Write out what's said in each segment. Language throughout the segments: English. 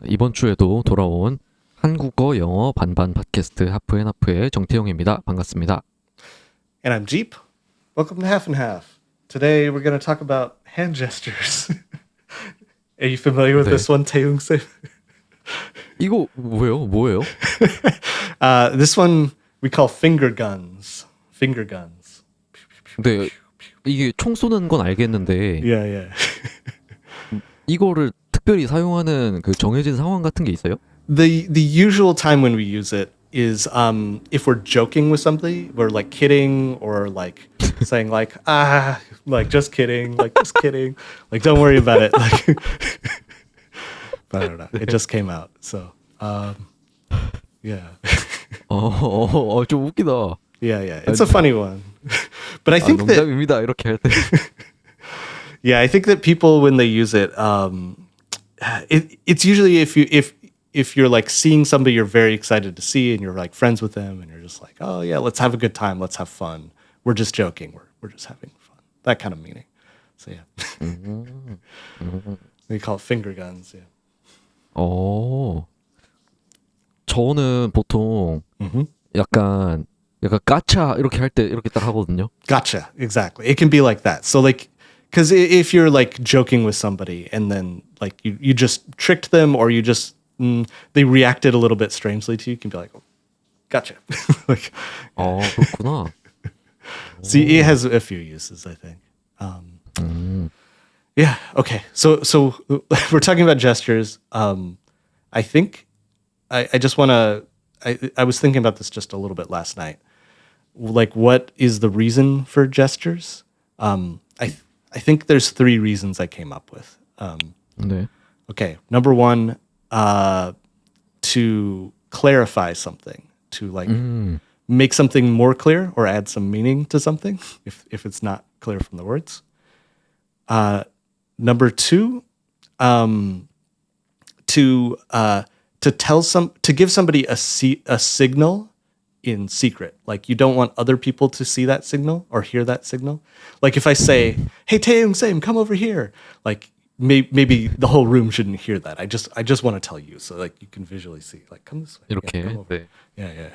이번 주에도 돌아온 한국어 영어 반반 팟캐스트 하프앤하프의 정태용입니다. 반갑습니다. And I'm Jeep. Welcome to Half and Half. Today we're going to talk about hand gestures. Are you familiar with 네. this one, Taeyong Sim? 이거 뭐예요? This one we call finger guns. Finger guns. 근데 이게 총 쏘는 건 알겠는데 Yeah. 이거를 특별히 사용하는 그 정해진 상황 같은 게 있어요? The usual time when we use it is if we're joking with somebody, we're like kidding or like saying like just kidding, like just kidding, like don't worry about it. Like, but I don't know. It just came out, so yeah. 좀 웃기다. Yeah. It's a funny one. But I think that 농담입니다. 이렇게 할 때. I think that people when they use it, it's usually if you're like seeing somebody you're very excited to see and you're like friends with them and you're just like, oh yeah, let's have a good time, let's have fun. We're just joking. We're just having fun. That kind of meaning. So yeah. We call it finger guns. Yeah. 저는 보통 약간 까차 이렇게 할 때 이렇게 딱 하거든요. Gotcha. Exactly. It can be like that. So like, because if you're like joking with somebody and then like you just tricked them or you just they reacted a little bit strangely to you, you can be like, oh, gotcha. Like, 그렇구나. see, it has a few uses, I think. Yeah. Okay. So we're talking about gestures. I think I just want to. I was thinking about this just a little bit last night. Like, what is the reason for gestures? I think there's three reasons I came up with. 네. Okay. Number one, to clarify something, to like make something more clear or add some meaning to something if it's not clear from the words. Number two, to give somebody a signal in secret. Like you don't want other people to see that signal or hear that signal. Like if I say, "Hey Taeyong Sam, come over here," like maybe the whole room shouldn't hear that. I just want to tell you so like you can visually see. Like come this way. 이렇게. Yeah, come over. 네. Yeah.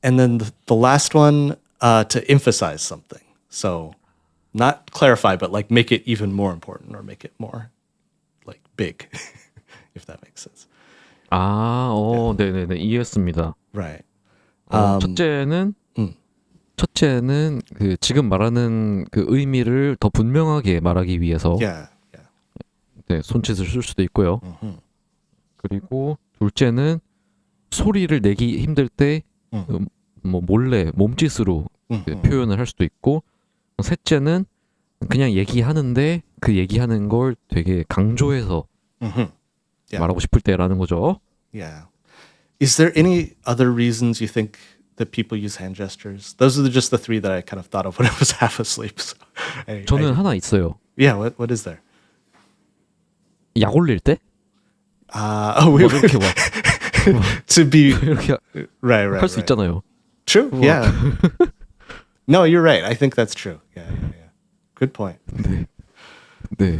And then the last one, to emphasize something. So not clarify, but like make it even more important or make it more like big, if that makes sense. 네네네 이해했습니다. Right. 첫째는 그 지금 말하는 그 의미를 더 분명하게 말하기 위해서 Yeah. 네, 손짓을 쓸 수도 있고요. 그리고 둘째는 소리를 내기 힘들 때 뭐 몰래 몸짓으로 표현을 할 수도 있고, 셋째는 그냥 얘기하는데 그 얘기하는 걸 되게 강조해서 Yeah. 말하고 싶을 때라는 거죠. Yeah. Is there any other reasons you think that people use hand gestures? Those are just the three that I kind of thought of when I was half asleep. So 저는 하나 있어요. Yeah. What is there? 약 올릴 때? 이렇게 막 to be 이렇게 right. 할 수 있잖아요. True. Yeah. No, you're right. I think that's true. Yeah. Good point. 네.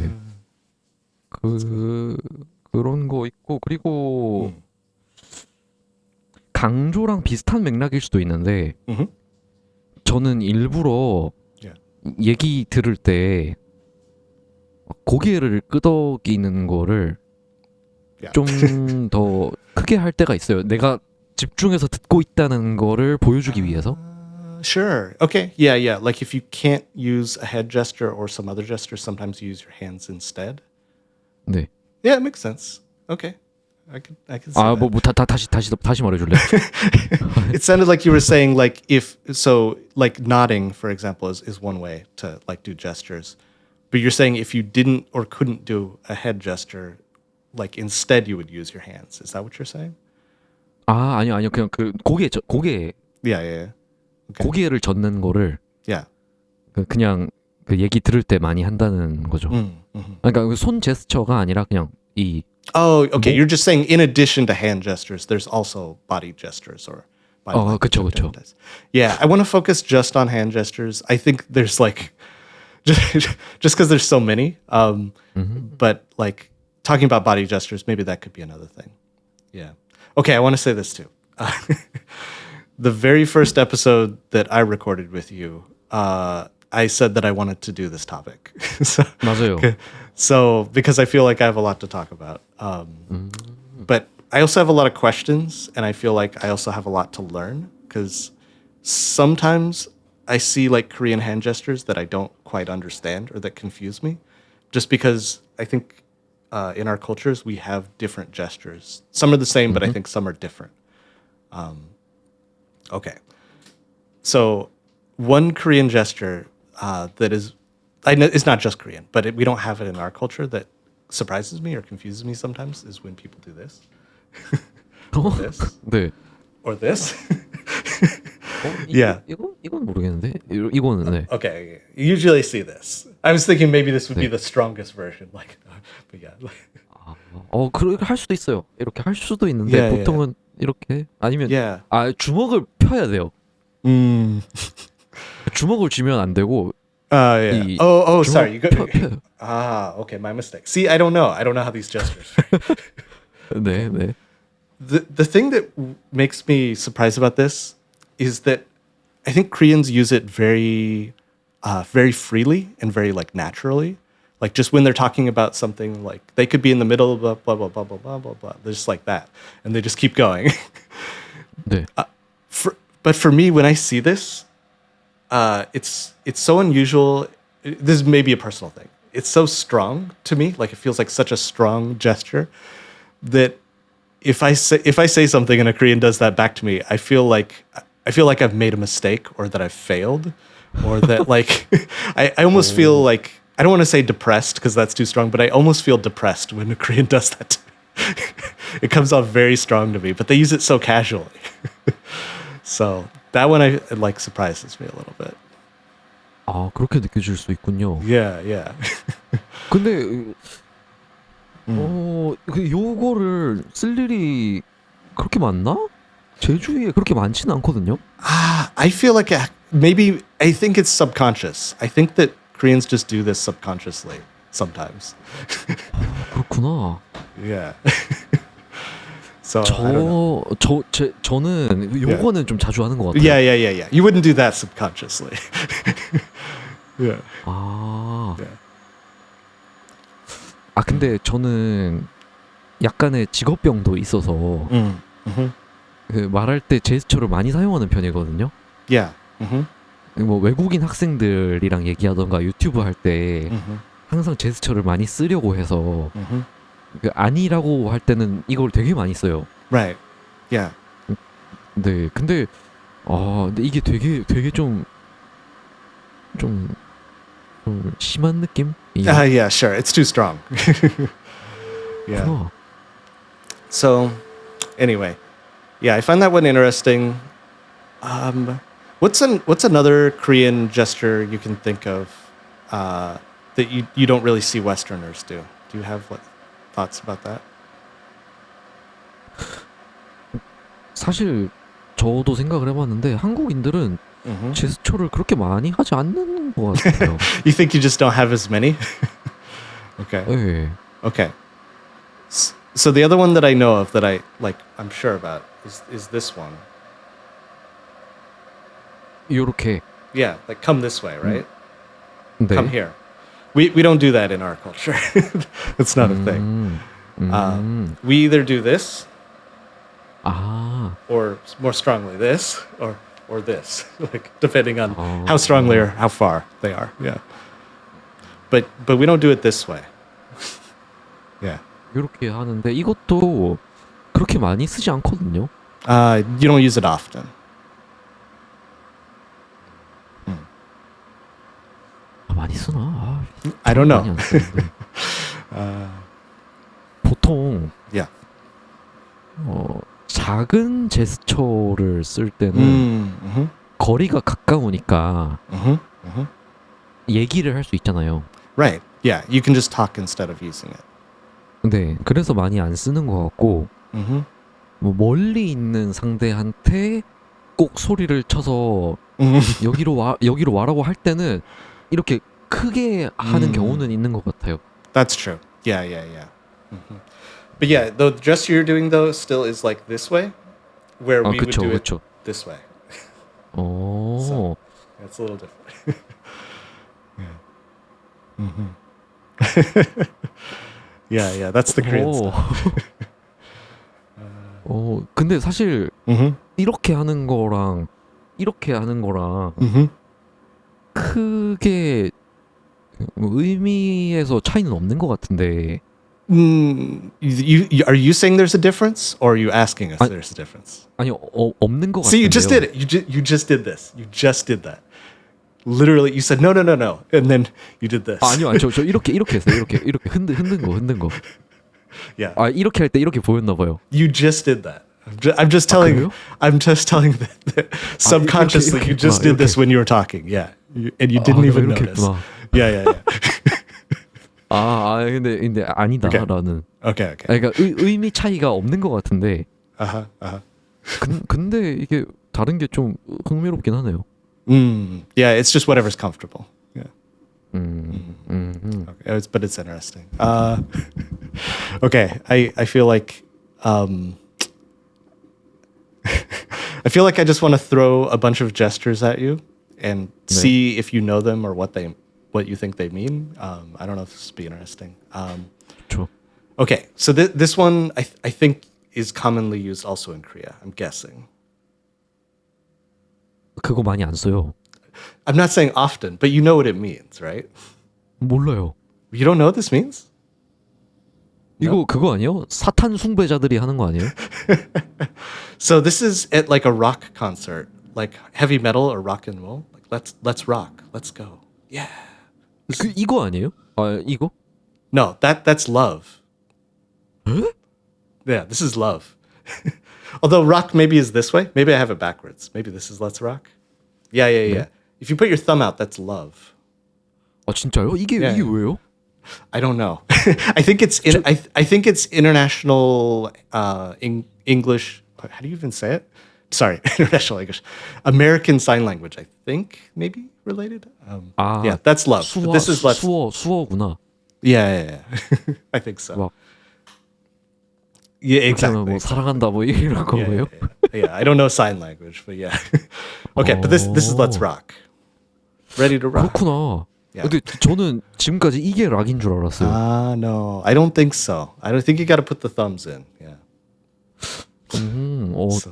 그런 거 있고, 그리고 강조랑 비슷한 맥락일 수도 있는데 저는 일부러 Yeah. 얘기 들을 때 고개를 끄덕이는 거를 Yeah. 좀 더 크게 할 때가 있어요. 내가 집중해서 듣고 있다는 거를 보여주기 위해서. Sure. Okay. Yeah. Like if you can't use a head gesture or some other gesture, sometimes you use your hands instead. 네. Yeah, it makes sense. Okay. I can see that. 다시 말해줄래? It sounded like you were saying like like nodding, for example, is one way to like do gestures. But you're saying if you didn't or couldn't do a head gesture, like instead you would use your hands. Is that what you're saying? 아니요. 그냥 그 고개 Yeah. Okay. 고개를 젓는 거를 Yeah. 그냥 그 얘기 들을 때 많이 한다는 거죠. 그러니까 그 손 제스처가 아니라 그냥 이 Oh, okay. You're just saying in addition to hand gestures, there's also body gestures or body language 그쵸. of different types. Yeah, I want to focus just on hand gestures. I think there's like just because there's so many. Mhm. But like talking about body gestures, maybe that could be another thing. Yeah. Okay, I want to say this too. The very first episode that I recorded with you, I said that I wanted to do this topic. so, 맞아요. so because I feel like I have a lot to talk about. But I also have a lot of questions, and I feel like I also have a lot to learn because sometimes I see like Korean hand gestures that I don't quite understand or that confuse me, just because I think in our cultures we have different gestures. Some are the same, but I think some are different. Okay, so one Korean gesture that is, I know it's not just Korean, but we don't have it in our culture that surprises me or confuses me sometimes is when people do this. this 네. or this. 이, Yeah. 이건 모르겠는데. 이거는 네. Okay, you usually see this. I was thinking maybe this would be the strongest version, like, but yeah. 그렇게 할 수도 있어요. 이렇게 할 수도 있는데 Yeah, 보통은 이렇게 아니면 Yeah. 주먹을 펴야 돼요. 주먹을 쥐면 안 되고 Yeah. 이 Oh, 주먹 sorry. You go. 펴요. Okay, my mistake. See, I don't know. I don't know how these gestures. 네, 네. The thing that makes me surprised about this is that I think Koreans use it very freely and very like naturally. Like just when they're talking about something, like they could be in the middle of blah blah blah blah blah blah blah blah. They're just like that, and they just keep going. 네. But for me, when I see this, it's so unusual. This may be a personal thing. It's so strong to me. Like it feels like such a strong gesture that if I say something and a Korean does that back to me, I feel like I've made a mistake or that I've failed, or that like I almost feel like, I don't want to say depressed because that's too strong, but I almost feel depressed when a Korean does that. It comes off very strong to me, but they use it so casually. So that one like surprises me a little bit. 그렇게 느껴질 수 있군요. Yeah. 근데 요거를 쓸 일이 그렇게 많나? 제 주위에 그렇게 많지는 않거든요. I feel like maybe I think it's subconscious. I think that Koreans just do this subconsciously sometimes. 그렇구나. Yeah. So I don't know. 저는 요거는 좀 자주 하는 것 같아요. Yeah. You wouldn't do that subconsciously. Yeah. Yeah. 근데 저는 약간의 직업병도 있어서 그 말할 때 제스처를 많이 사용하는 편이거든요. Yeah. 뭐 외국인 학생들이랑 얘기하던가 유튜브 할 때 항상 제스처를 많이 쓰려고 해서 그 아니라고 할 때는 이걸 되게 많이 써요. Right. Yeah. 네, 근데 이게 되게 좀 심한 느낌? Yeah, sure. It's too strong. Yeah. 그렇구나. So, anyway, yeah, I find that one interesting. What's another Korean gesture you can think of that you don't really see Westerners do? Do you have thoughts about that? 사실 저도 생각을 해봤는데 한국인들은 제스처를 그렇게 많이 하지 않는 것 같아요. You think you just don't have as many? Okay. 네. Okay. So the other one that I know of that I'm sure about is this one. 요렇게. Yeah, like come this way, right? 네. Come here. We don't do that in our culture. It's not a thing. We either do this or more strongly this or this, like depending on how strongly or how far they are. Yeah. But we don't do it this way. Yeah. 요렇게 하는데 이것도 그렇게 많이 쓰지 않거든요. You don't use it often. 많이 쓰나? I don't know. 많이 안 쓰는데. 보통 Yeah. 작은 제스처를 쓸 때는 거리가 가까우니까 얘기를 할 수 있잖아요. Right. Yeah. You can just talk instead of using it. 네, 그래서 많이 안 쓰는 것 같고 뭐 멀리 있는 상대한테 꼭 소리를 쳐서 여기로 와라고 할 때는 이렇게 크게 하는 경우는 있는 것 같아요. That's true. Yeah, yeah, yeah. But yeah, the gesture you're doing though still is like this way, where 아, we would 그쵸, do it 그쵸. this way. 오, It's a little different. Yeah, yeah. That's the Korean 오. style. 근데 사실 Mm-hmm. 이렇게 하는 거랑 이렇게 하는 거랑 Mm-hmm. 크게 의미에서 차이는 없는 것 같은데. Are you saying there's a difference, or are you asking us I- there's a difference? 아니, 없는 것 See, 같은데요. you just did it. You just did this. You just did that. Literally, you said no, no, no, no, and then you did this. 아, 아니요, 저 이렇게 했어요. 이렇게 흔든 거. Yeah, 아, 이렇게 할 때 이렇게 보였나 봐요. you just did that. I'm just telling you. 그래요? I'm just telling that subconsciously 이렇게 you just 했구나, did this when you were talking. Yeah, and you 아, didn't even 이렇게 notice. 했구나. Yeah, yeah, yeah. 근데 아니다라는. Okay, okay. 그러니까 의미 차이가 없는 것 같은데. Uh-huh, uh-huh. 근데 이게 다른 게 좀 흥미롭긴 하네요. Yeah, it's just whatever's comfortable. Yeah. 음. Okay, but it's interesting. Okay, I feel like I feel like I just want to throw a bunch of gestures at you and see if you know them or what you think they mean. I don't know if this would be interesting. 그렇죠. Okay, so this one I think is commonly used also in Korea. I'm guessing. 그거 많이 안 써요. I'm not saying often, but you know what it means, right? 몰라요. You don't know what this means? 이거 그거 아니에요? 사탄 숭배자들이 하는 거 아니에요? So this is at like a rock concert, like heavy metal or rock and roll. Like let's rock, let's go. Yeah. 이거 아니에요? 아, 이거? No, that's love. 에? Yeah, this is love. Although rock maybe is this way. Maybe I have it backwards. Maybe this is let's rock. Yeah, yeah, yeah. If you put your thumb out, that's love. 아, 진짜요? 이게 예. 왜요? I don't know. I think it's I think it's international English. How do you even say it? Sorry, international English, American Sign Language. I think maybe related. 아, Yeah, that's love. But this is let's. 수어구나. Yeah. I think so. 막 Yeah, 그렇게 exactly. 하면 뭐 사랑한다 뭐 이런 Yeah, 거예요? yeah. I don't know sign language, but yeah. Okay, but this is let's rock. Ready to rock. 그렇구나. Yeah. 근데 저는 지금까지 이게 락인 줄 알았어요. No, I don't think so. I don't think you got to put the thumbs in. Yeah.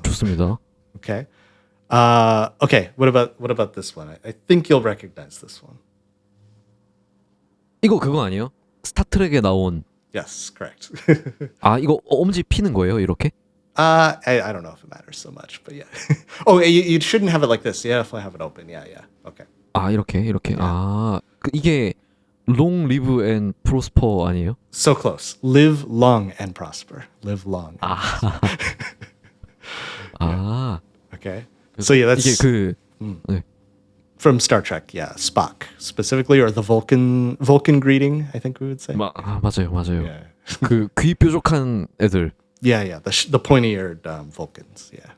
좋습니다. Okay. Okay. What about this one? I think you'll recognize this one. 이거 그거 아니에요? 스타트rek에 나온 Yes, correct. 아 이거 엄지 피는 거예요 이렇게? I don't know if it matters so much, but yeah. Oh, you shouldn't have it like this. Yeah, if I have it open. Yeah. Okay. 아 이렇게 아 이게 long live and prosper 아니에요? So close. Live long and prosper. Live long. 아 Okay. So yeah, that's 이게 그 네. from Star Trek. Yeah, Spock specifically, or the Vulcan greeting. I think we would say. 맞아요. Yeah. 그 귀 뾰족한 애들. Yeah. The pointy-eared Vulcans. Yeah.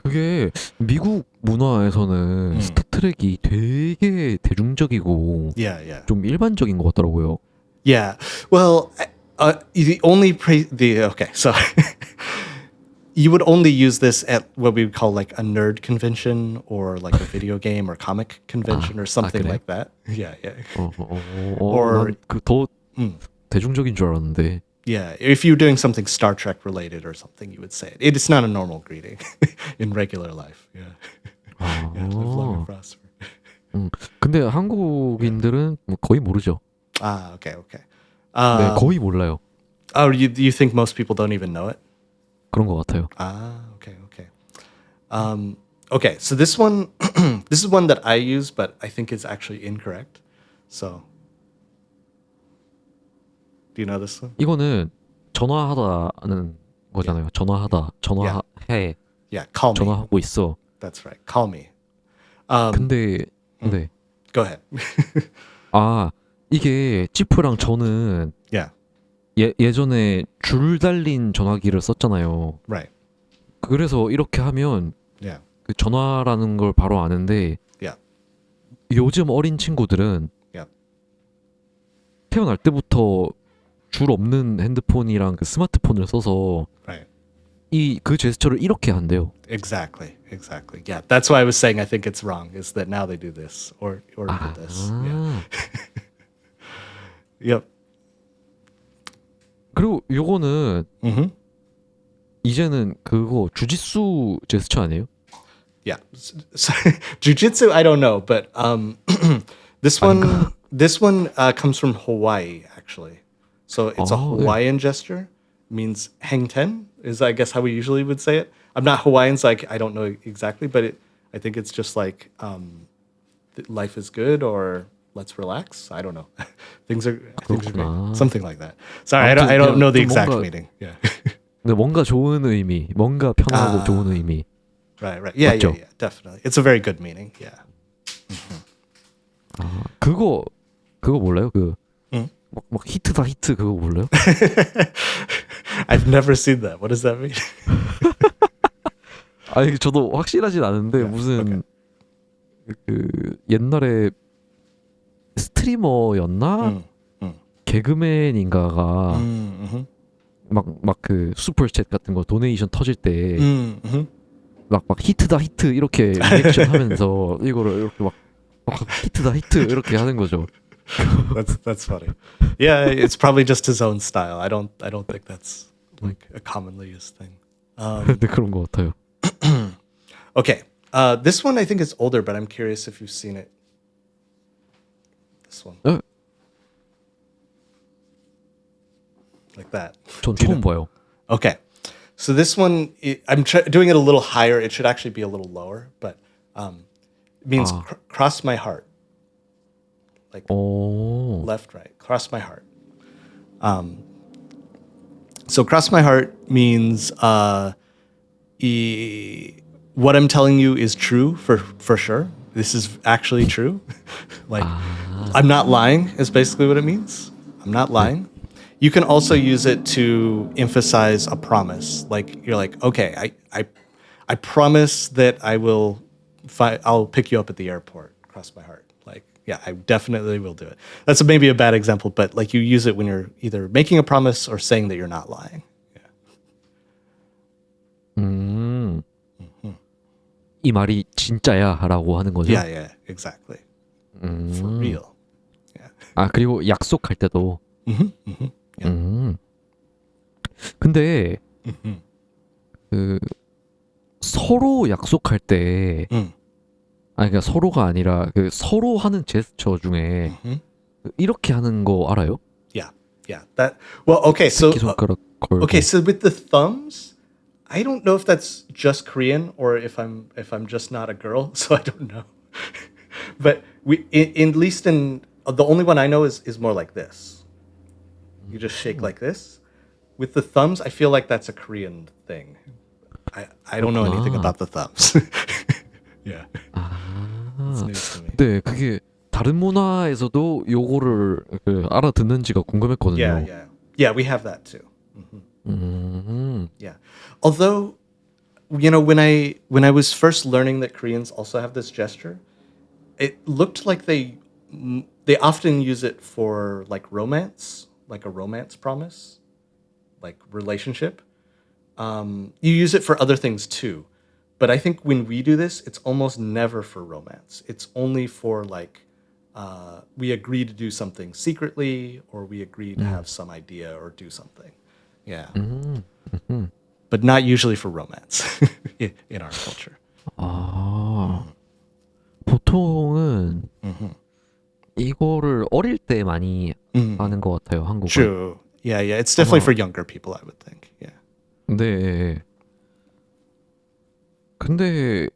그게 미국 문화에서는 스타트rek이 되게 대중적이고 Yeah. 좀 일반적인 것 같더라고요. Yeah. Well, okay. So you would only use this at what we would call like a nerd convention or like a video game or comic convention or something 그래요? like that. Yeah. or 그더 대중적인 줄 알았는데. Yeah. If you're doing something Star Trek related or something, you would say it. It's not a normal greeting in regular life. Yeah. Yeah, live long and prosper. 근데 한국인들은 뭐 거의 모르죠. Okay. 네, 거의 몰라요. Oh, you think most people don't even know it? 그런 것 같아요. Okay. Okay, so this one, this is one that I use, but I think is actually incorrect. So, do you know this one? 이거는 전화하다는 거잖아요. 전화해, Yeah, call me. 전화하고 있어. That's right. Call me. 근데 네. Go ahead. 이게 지프랑 저는 Yeah, 예전에 줄 달린 전화기를 썼잖아요. right. 그래서 이렇게 하면 Yeah, 그 전화라는 걸 바로 아는데 yeah. 요즘 어린 친구들은 Yeah. 태어날 때부터 줄 없는 핸드폰이랑 그 스마트폰을 써서 Right. 이 그 제스처를 이렇게 한대요. Exactly. Exactly. Yeah. That's why I was saying I think it's wrong. Is that now they do this or do this? Yeah. 아. Yep. 그리고 요거는 Mm-hmm. 이제는 그거 주짓수 제스처 아니에요? Yeah. So, jujitsu, I don't know, but this one comes from Hawaii actually. So it's a Oh, yeah. Hawaiian gesture. Means hang ten is I guess how we usually would say it. I'm not Hawaiian, so I don't know exactly, but I think it's just like life is good or let's relax. I don't know. things are great. 그렇구나. Something like that. Sorry, 아무튼 I don't know the 좀 exact 뭔가- meaning. Yeah. 근데 뭔가 좋은 의미, 뭔가 편하고 아. 좋은 의미. Right. Yeah, 맞죠? yeah, definitely. It's a very good meaning. Yeah. 그거 몰라요? 그 응? 막 히트다 히트 그거 몰라요? I've never seen that. What does that mean? 아니 저도 확실하진 않은데 Yeah, 무슨 그 옛날에 스트리머였나 개그맨인가가 Mm-hmm. 막 그 슈퍼챗 같은 거 도네이션 터질 때 Mm-hmm. 막 히트다 히트 이렇게 리액션 하면서 이거를 이렇게 막 히트다 히트 이렇게 하는 거죠. That's funny. Yeah, it's probably just his own style. I don't think that's like a commonly used thing. 근데 그런 것 같아요. Okay. This one I think is older, but I'm curious if you've seen it. This one. Like that. 전 Do you 처음 봐요. Okay. So this one, I'm doing it a little higher. It should actually be a little lower, but it means cross my heart. Like 오. left, right. Cross my heart. So cross my heart means what I'm telling you is true for sure. This is actually true. Like I'm not lying is basically what it means. I'm not lying. You can also use it to emphasize a promise. Like you're like, okay, I promise that I'll pick you up at the airport. Cross my heart. Like, yeah, I definitely will do it. That's maybe a bad example, but like you use it when you're either making a promise or saying that you're not lying. Yeah. 이 말이 진짜야라고 하는 거죠. Yeah, exactly. For real. Yeah. 아 그리고 약속할 때도. Yeah. 근데 그 서로 약속할 때, 그러니까 서로가 아니라 그 서로 하는 제스처 중에 이렇게 하는 거 알아요? Yeah. Okay, so 새끼손가락 걸고. okay, so with the thumbs, I don't know if that's just Korean or if I'm just not a girl, so I don't know. But at least in the only one I know is more like this. You just shake like this. With the thumbs, I feel like that's a Korean thing. I don't know anything about the thumbs. Yeah. It's news to me. 네, 그게 다른 문화에서도 요거를 그 알아듣는지가 궁금했거든요. Yeah, we have that too. 음. Yeah. Although, when I was first learning that Koreans also have this gesture, it looked like they often use it for like romance, like a romance promise, like relationship. You use it for other things too. But I think when we do this, it's almost never for romance. It's only for like, we agree to do something secretly, or we agree to have some idea or do something. Yeah. But not usually for romance in our culture. 아, 보통은 이거를 어릴 때 많이 하는 것 같아요, 한국은. True. Yeah. It's definitely for younger people, I would think. Yeah. 네. 근데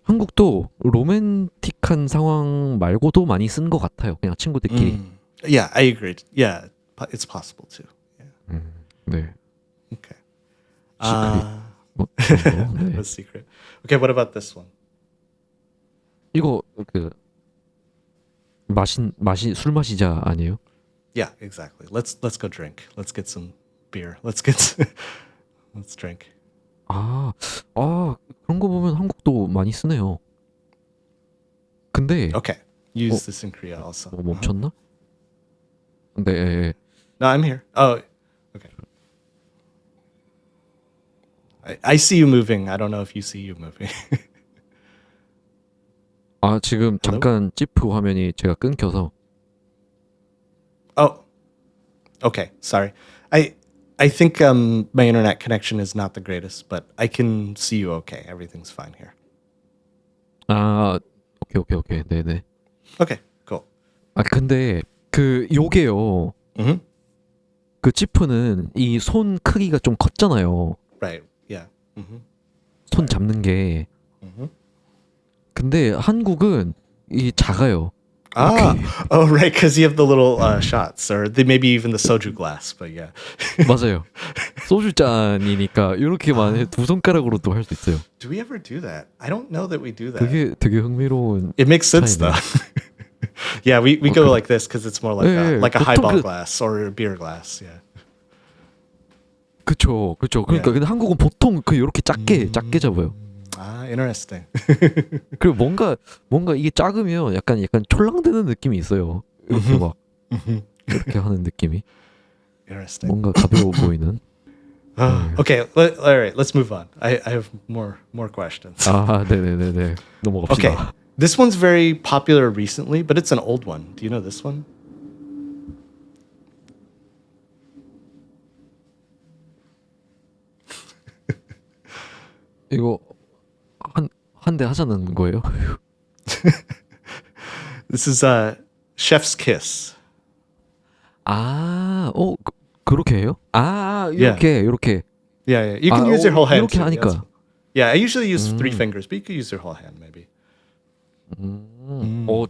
한국도 로맨틱한 상황 말고도 많이 쓴 것 같아요. 그냥 친구들끼리. Yeah, I agree. Yeah, it's possible too. Yeah. 네. Okay. 뭐, 그런 거, 네. A secret. Okay, what about this one? 이거 그 술 마시자 아니에요? Yeah, exactly. Let's go drink. Let's get some beer. Let's drink. 아, 그런 거 보면 한국도 많이 쓰네요. 근데 Okay. Use this in Korea also. 멈췄나? 네. 예. No, I'm here. Oh, okay. I see you moving. I don't know if you see you moving. 아, 지금 Hello? 잠깐 지프 화면이 제가 끊겨서. Oh, okay. Sorry. I think my internet connection is not the greatest, but I can see you okay. Everything's fine here. 아, 오케이. 네네. Okay, cool. 아, 근데 그 요게요. Mm-hmm. 그 지프는 이 손 크기가 좀 컸잖아요. Right. Yeah. Mm-hmm. 손 잡는 게. Mm-hmm. 근데 한국은 이 작아요. Ah, oh, right, because you have the little shots, or maybe even the soju glass. But yeah, 맞아요. 소주 잔이니까 이렇게만 해 두 손가락으로도 할 수 있어요. do we ever do that? I don't know that we do that. 그게 되게 흥미로운. It makes sense 차이네요. though. Yeah, we go Okay. like this because it's more like Yeah, like a 보통 highball 그- glass or a beer glass. Yeah. 그쵸. 그러니까 Yeah. 근데 한국은 보통 그 이렇게 작게 잡아요. Ah, interesting. 그리고 뭔가 이게 작으면 약간 촐랑대는 느낌이 있어요. 이렇게 막 이렇게 하는 느낌이 Interesting. 뭔가 가벼워 보이는. Okay, all right, let's move on. I have more questions. 아, 네네네네. 넘어갑시다. Okay, this one's very popular recently, but it's an old one. Do you know this one? 이거 한 대 하자는 거예요? This is Chef's Kiss. 아, 그렇게 해요? 아, 이렇게. Yeah. You can 아, use your whole hand. 이렇게 too. 하니까. Yeah, I usually use 3 fingers, but you could use your whole hand maybe.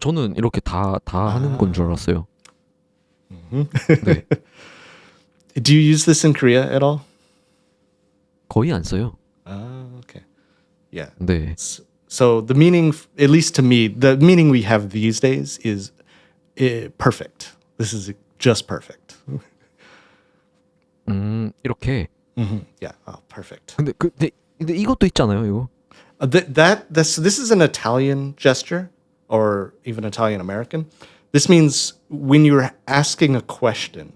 저는 이렇게 다 하는 건 줄 알았어요. 네, Do you use this in Korea at all? 거의 안 써요. Okay. Yeah. 네. So the meaning, at least to me, the meaning we have these days is perfect. This is just perfect. 이렇게. Yeah. Oh, perfect. 근데 이것도 있잖아요, 이거. This is an Italian gesture, or even Italian American. This means when you're asking a question,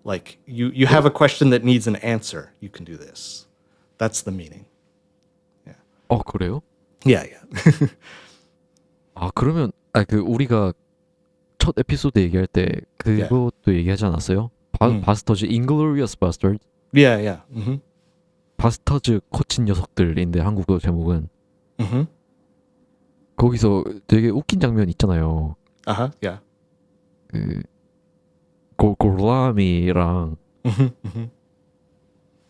like you have a question that needs an answer, you can do this. That's the meaning. 그래요? Yeah. 아, 그러면 그 우리가 첫 에피소드 얘기할 때 그것도 얘기하지 않았어요? 바스터즈 Inglorious Bastard. Yeah. 바스터즈 거친 녀석들인데 한국어 제목은. Mm-hmm. 거기서 되게 웃긴 장면 있잖아요. Yeah. 그 골라미랑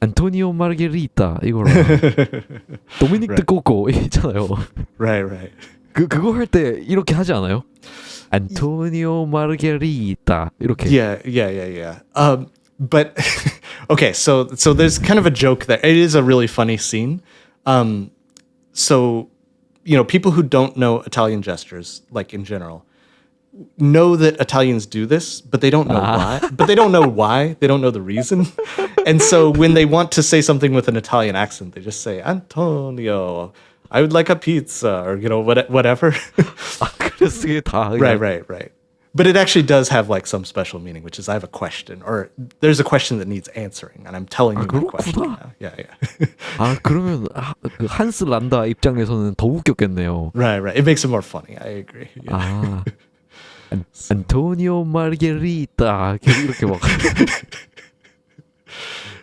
안토니오 마르게리타 이거랑 도미닉 드 코코 있잖아요. Right. 그거 할 때 이렇게 하지 않아요? 안토니오 마르게리타 이렇게. Yeah. But okay, so there's kind of a joke there. It is a really funny scene. So people who don't know Italian gestures, like in general, know that Italians do this, but they don't know why. But they don't know why. They don't know the reason. And so when they want to say something with an Italian accent, they just say Antonio, I would like a pizza, or whatever. 그래서 그게 다 Right. But it actually does have like some special meaning, which is I have a question, or there's a question that needs answering, and I'm telling you the question now. Yeah. 아, 그러면 그 한스 란다 입장에서는 더 웃겼겠네요. Right. It makes it more funny. I agree. Yeah. 아, 안토니오 마르게리타 이렇게 막.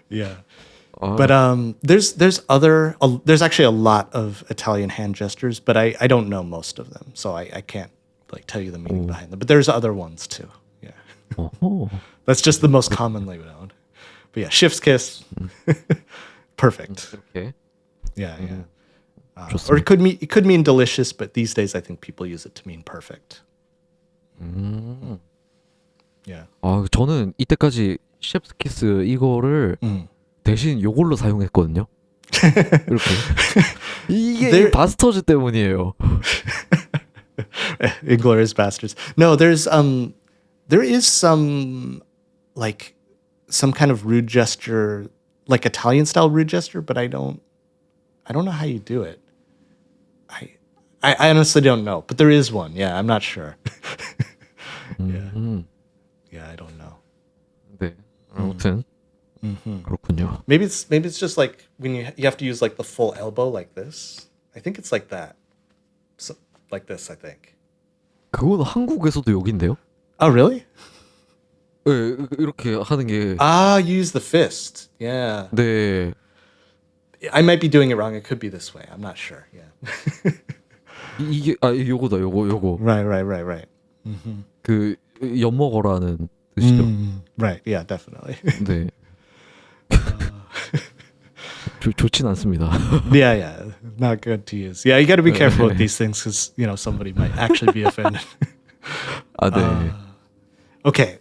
Yeah. But there's actually a lot of Italian hand gestures, but I don't know most of them, so I can't like tell you the meaning behind them. But there's other ones too. Yeah. That's just the most commonly known. But yeah, Chef's Kiss. Perfect. 이렇게. Yeah. 좋습니다. Or it could mean delicious, but these days I think people use it to mean perfect. Yeah. 아, 저는 이때까지 셰프스 키스 이거를 대신 요걸로 사용했거든요. 이렇게. 이게 바스터즈 때문이에요. Inglorious Bastards. No, there is some like some kind of rude gesture, like Italian style rude gesture, but I don't know how you do it. I honestly don't know, but there is one. Yeah, I'm not sure. Yeah, I don't know. 아무튼 그렇군요. Maybe it's just like when you have to use like the full elbow like this. I think it's like that. So, like this, I think. 그거는 한국에서도 여긴데요? Oh, really? 네, 이렇게 하는 게 Ah, you use the fist. Yeah. 네. I might be doing it wrong. It could be this way. I'm not sure. Yeah. 이게 요거다 요거 Right. 그 엿먹어라는 뜻이죠. Right. Yeah, definitely. 네. 좋진 않습니다. yeah. Not good to use. Yeah, you got to be careful with these things because, somebody might actually be offended. 아, 네. Okay.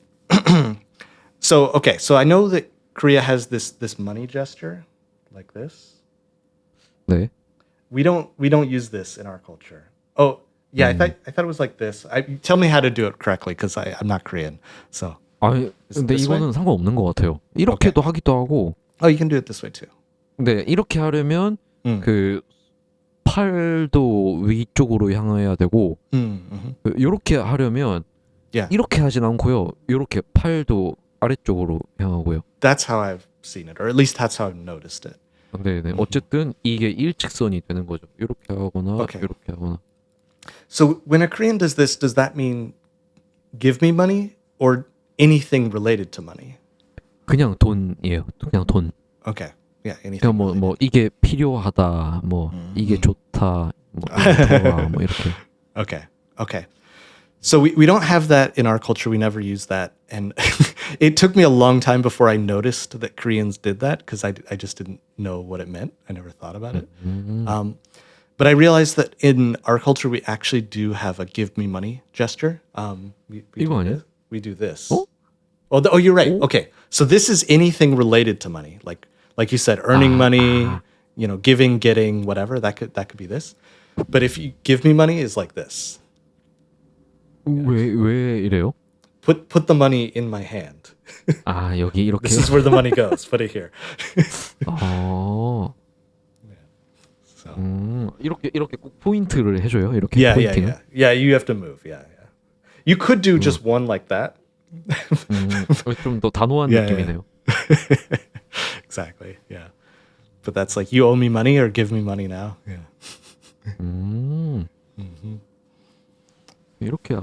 So I know that Korea has this money gesture like this. 네. We don't use this in our culture. Oh, yeah, I thought it was like this. Tell me how to do it correctly because I'm not Korean. So, 아니, 근데 this way? 이거는 상관없는 것 같아요. 이렇게도 하기도 하고, oh, you can do it this way too. 네, 이렇게 하려면 그 팔도 위쪽으로 향해야 되고, 이렇게 하려면 Yeah. 이렇게 하진 않고요. 이렇게 팔도 아래쪽으로 향하고요. That's how I've seen it, or at least that's how I've noticed it. 네. 어쨌든 이게 일직선이 되는 거죠. 이렇게 하거나 Okay. 이렇게 하거나. So when a Korean does this, does that mean give me money or anything related to money? 그냥 돈이에요. 그냥 돈. Okay. Yeah, anything. 그냥 뭐 이게 필요하다, 뭐 이게 좋다, 뭐 이거 좋아, 뭐 이렇게. Okay. So we don't have that in our culture. We never use that. And it took me a long time before I noticed that Koreans did that because I just didn't know what it meant. I never thought about it. But I realized that in our culture, we actually do have a give me money gesture. We 이거 do 아니야? this. We do this. 어? Oh, you're right. Okay. So this is anything related to money. Like you said, earning money, giving, getting, whatever. That could be this. But if you give me money is like this. 왜 이래요? Put the money in my hand. 아, 여기 이렇게. This is where the money goes. Put it here. 아. So 이렇게 꼭 포인트를 해줘요. 이렇게 yeah. 포인팅을. Yeah, you have to move. Yeah. You could do just one like that. 좀 더 단호한 Yeah, 느낌이네요. Exactly. Yeah. But that's like you owe me money or give me money now. Yeah. 이렇게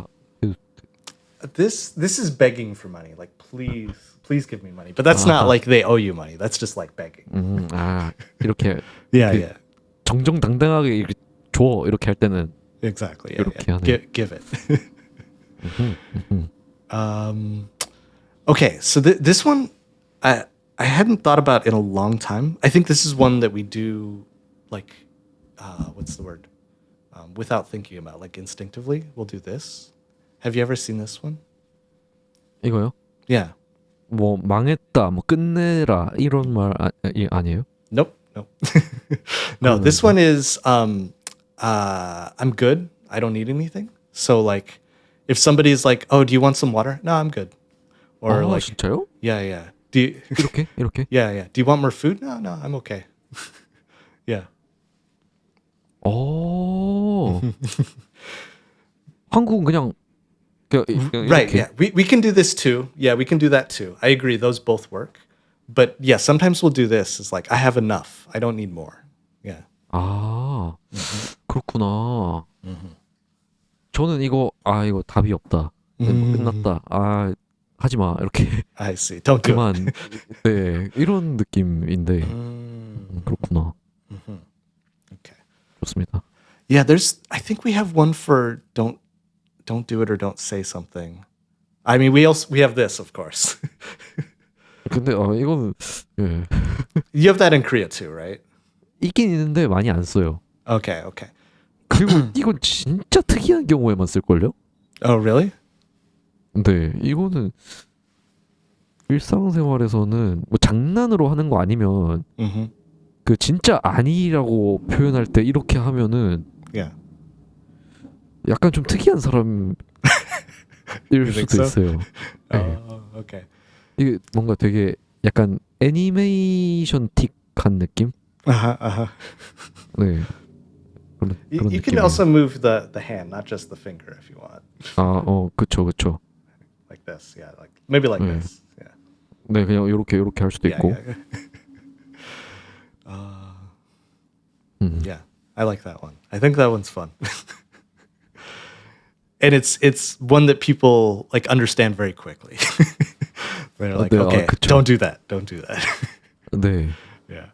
This is begging for money. Like please give me money. But that's not like they owe you money. That's just like begging. 이렇게 Yeah. 정정당당하게 이렇게 줘 이렇게 할 때는 Exactly. 이렇게 Yeah. 하네. Give it. Okay, so this one I hadn't thought about in a long time. I think this is one that we do like what's the word? Without thinking about, like instinctively. We'll do this. Have you ever seen this one? 이거요? Yeah. 뭐 망했다, 뭐 끝내라 이런 말 아니에요? Nope. No, this one is I'm good. I don't need anything. So like if somebody's like, "Oh, do you want some water?" No, I'm good. Or like 진짜요? yeah. Do you 이렇게? Yeah. Do you want more food? No, I'm okay. Yeah. 한국은 그냥 Right, 이렇게. yeah. We can do this too. Yeah, we can do that too. I agree. Those both work. But yeah, sometimes we'll do this. It's like, I have enough. I don't need more. Yeah. 아, 그렇구나. 저는 이거 답이 없다. 끝났다. 하지 마. 이렇게 I see. Don't do 그만. it. 네, 이런 느낌인데 그렇구나. Okay. 좋습니다. Yeah, I think we have one for don't do it or don't say something. I mean, we have this, of course. 근데 이거는 예. You have that in Korea too, right? 있긴 있는데 많이 안 써요. Okay. 그리고 이건 진짜 특이한 경우에만 쓸걸요? Oh, really? 네, 이거는 일상생활에서는 뭐 장난으로 하는 거 아니면 그 진짜 아니라고 표현할 때 이렇게 하면은 Yeah. 약간 좀 특이한 사람일 think 수도 so? 있어요. 네. Oh, okay. 이게 뭔가 되게 약간 애니메이션틱한 느낌? 네. 그런 You can 느낌이에요. also move the hand, not just the finger, if you want. 그쵸. Like this, yeah. Maybe like Yeah. this, yeah. 네, 그냥 요렇게 할 수도 있고. yeah. 음. Yeah, I like that one. I think that one's fun. And it's one that people like understand very quickly. They're like, 네, okay, 그쵸. don't do that. Don't do that. 네. Yeah.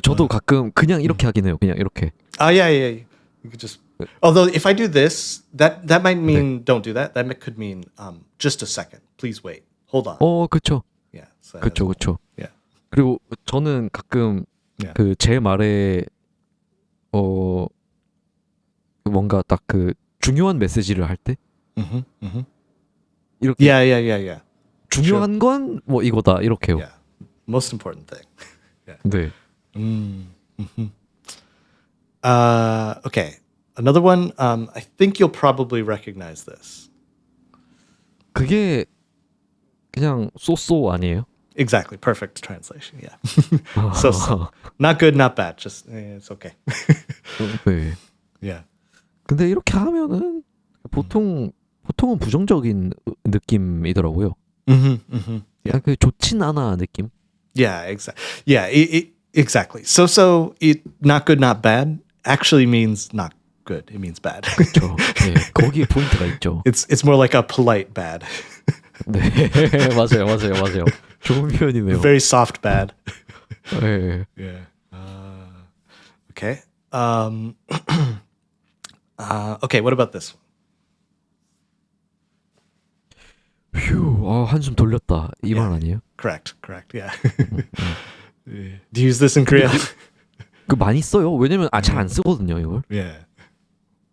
저도 가끔 그냥 이렇게 하긴 해요. 그냥 이렇게. Oh yeah. You could just. Although if I do this, that might mean don't do that. That could mean just a second. Please wait. Hold on. 그쵸. Yeah. So 그쵸. Yeah. 그리고 저는 가끔 Yeah. 그 제 말에 뭔가 딱 그 중요한 메시지를 할 때 이렇게 Yeah. 중요한 건 뭐 이거다 이렇게요. Yeah. Most important thing. 네. Okay. Another one. I think you'll probably recognize this. 그게 그냥 쏘쏘 아니에요? Exactly. Perfect translation. Yeah. So. Not good, not bad. Just it's okay. 네. Yeah. 근데 이렇게 하면은 보통은 부정적인 느낌이더라고요. Yeah. 그냥 그 좋진 않아 느낌. Yeah. Exactly. Yeah. Exactly. So not good, not bad actually means not good. It means bad. 그렇죠. 네, 거기에 포인트가 있죠. It's more like a polite bad. 네, 맞아요. 좋은 표현이네요. Very soft bad. 네. Yeah. Okay. Okay. What about this one? 휴, 한숨 돌렸다. 이 말 Yeah. 아니에요? Correct. Yeah. Yeah. Do you use this in Korea? 그 많이 써요. 왜냐면 잘 안 쓰거든요, 이걸. Yeah.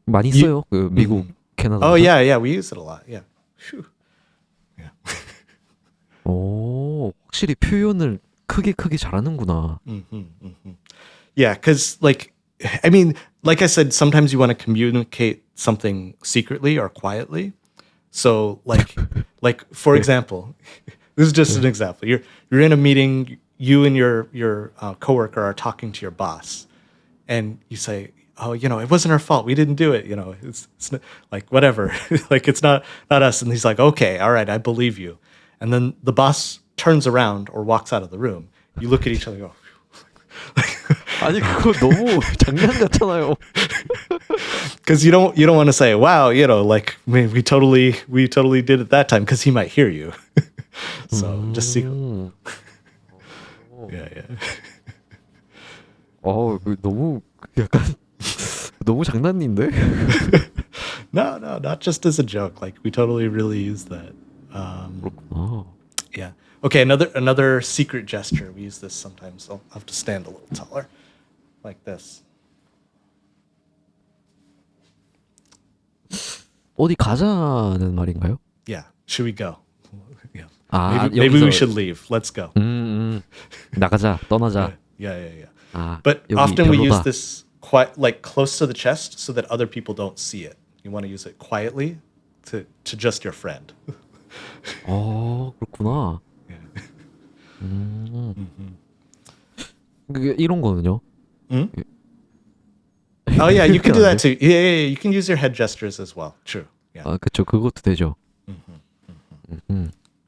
많이 You- 써요. 그 미국, 캐나다. Oh yeah. We use it a lot. Yeah. Phew. 확실히 표현을 크게 잘하는구나. Yeah, because like I said, sometimes you want to communicate something secretly or quietly. So like for example, this is just an example. You're in a meeting. You and your coworker are talking to your boss, and you say, "Oh, it wasn't our fault. We didn't do it. It's not, like whatever. Like it's not us." And he's like, "Okay, all right, I believe you." And then the boss turns around or walks out of the room. You look at each other and go, 아니 그거 너무 장난 같잖아요. because you don't want to say, "Wow, like man, we totally did it that time," because he might hear you. So just see. Yeah. 그 너무 약간 너무 장난인데. No, not just as a joke. Like we totally really use that. 그렇구나. Yeah. Okay. Another secret gesture. We use this sometimes. I'll have to stand a little taller, like this. 어디 가자는 말인가요? Yeah. Should we go? Yeah. 아, Maybe we 여기서- should leave. Let's go. 나가자, 떠나자. Yeah. 아, But 여기 often we use 별로다. this quite like close to the chest so that other people don't see it. You want to use it quietly to just your friend. 그렇구나. 이런 거는요? Oh yeah, you can do that too. Yeah. You can use your head gestures as well. True. Yeah. 그쵸. 그것도 되죠.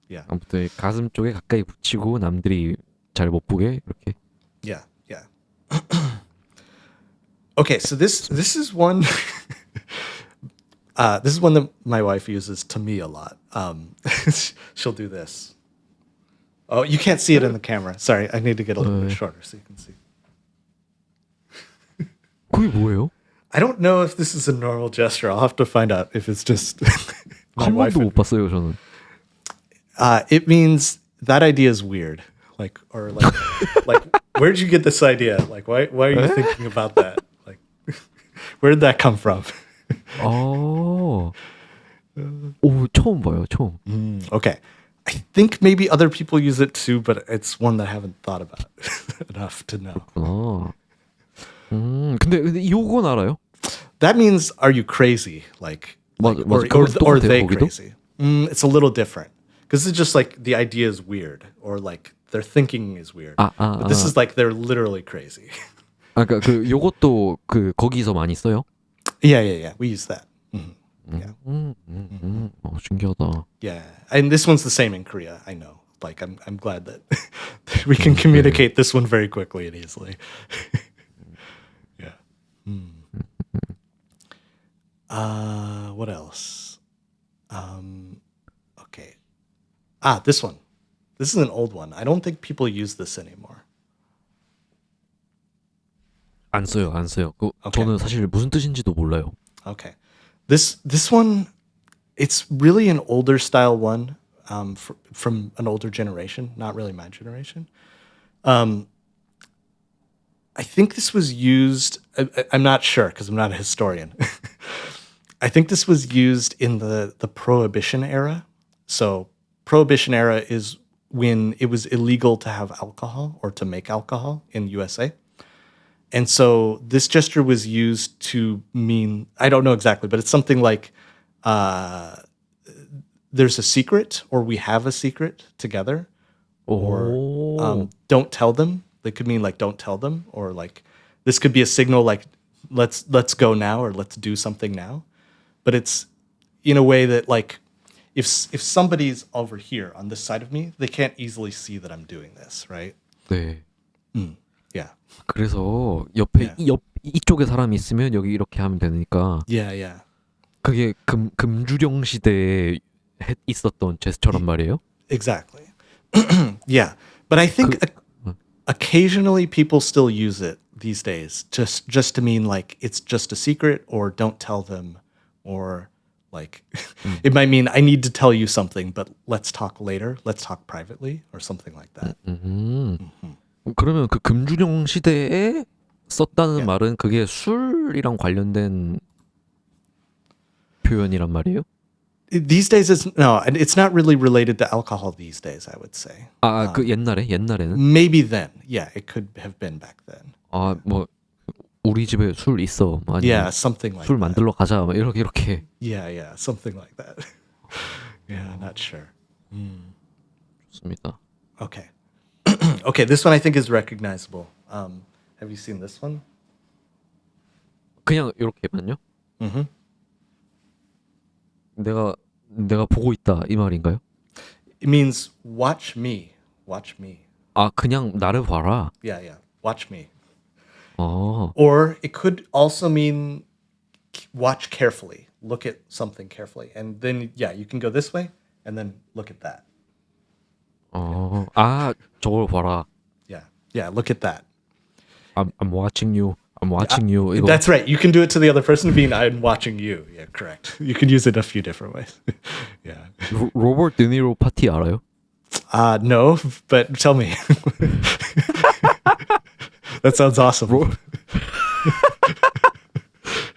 Yeah. 아무튼 가슴 쪽에 가까이 붙이고 남들이 잘 못 보게 이렇게. Yeah. Okay, so this is one. This is one that my wife uses to me a lot. She'll do this. Oh, you can't see it in the camera. Sorry, I need to get a little bit shorter so you can see. 그게 뭐예요? I don't know if this is a normal gesture. I'll have to find out if it's just my 한 wife. 번도 못 봤어요, 저는. It means that idea is weird. Like where'd you get this idea? Like why are you thinking about that? Like where did that come from? 처음 봐요, 처음. Okay. I think maybe other people use it too, but it's one that I haven't thought about enough to know. 근데 요건 알아요? That means are you crazy? Like, 맞아, or 똑같아요, they 거기도? crazy? It's a little different because it's just like the idea is weird or like their thinking is weird. But this is like they're literally crazy. 그러니까 그 요것도 그 거기서 많이 써요? Yeah. We use that. Yeah. 신기하다. Yeah. And this one's the same in Korea. I know. Like I'm glad that we can communicate this one very quickly and easily. Yeah. What else? Okay. This one. This is an old one. I don't think people use this anymore. 안 써요, 안 써요. 오케이. 저는 사실 무슨 뜻인지도 몰라요. Okay. This one, it's really an older style one from an older generation, not really my generation. I think this was used. I'm not sure because I'm not a historian. I think this was used in the Prohibition era. So Prohibition era is when it was illegal to have alcohol or to make alcohol in USA. And so this gesture was used to mean, I don't know exactly, but it's something like there's a secret or we have a secret together or don't tell them. They could mean like don't tell them, or like this could be a signal like let's go now or let's do something now. But it's in a way that like if somebody's over here on this side of me, they can't easily see that I'm doing this, right? 네. Yeah. 그래서 옆에 Yeah. 이쪽에 사람이 있으면 여기 이렇게 하면 되니까 Yeah, yeah. 그게 금주령 시대에 있었던 제스처란 말이에요. Exactly. Yeah. But I think occasionally people still use it these days just to mean like it's just a secret or don't tell them, or like it might mean I need to tell you something but let's talk later. Let's talk privately or something like that. 그러면 그 금주령 시대에 썼다는 Yeah. 말은 그게 술이랑 관련된 표현이란 말이에요? These days it's not really related to alcohol these days, I would say. 그 옛날에는 Maybe then. Yeah, it could have been back then. 뭐 우리 집에 술 있어. 뭐 Yeah, 아니면 something like 술 that. 만들러 가자. 뭐 이렇게. Yeah, something like that. Yeah, not sure. 좋습니다. Okay. Okay, this one I think is recognizable. Have you seen this one? 그냥 이렇게만요? Mhm. 내가 보고 있다 이 말인가요? It means watch me. Watch me. 그냥 나를 봐라. Yeah. Watch me. 아, Or it could also mean watch carefully. Look at something carefully. And then you can go this way and then look at that. 저걸 봐라. Yeah, look at that. I'm watching you. I'm watching you. 이거 That's right. You can do it to the other person being I'm watching you. Yeah, correct. You can use it a few different ways. Yeah. 로버트 드니로 파티 알아요? No, but tell me. That sounds awesome.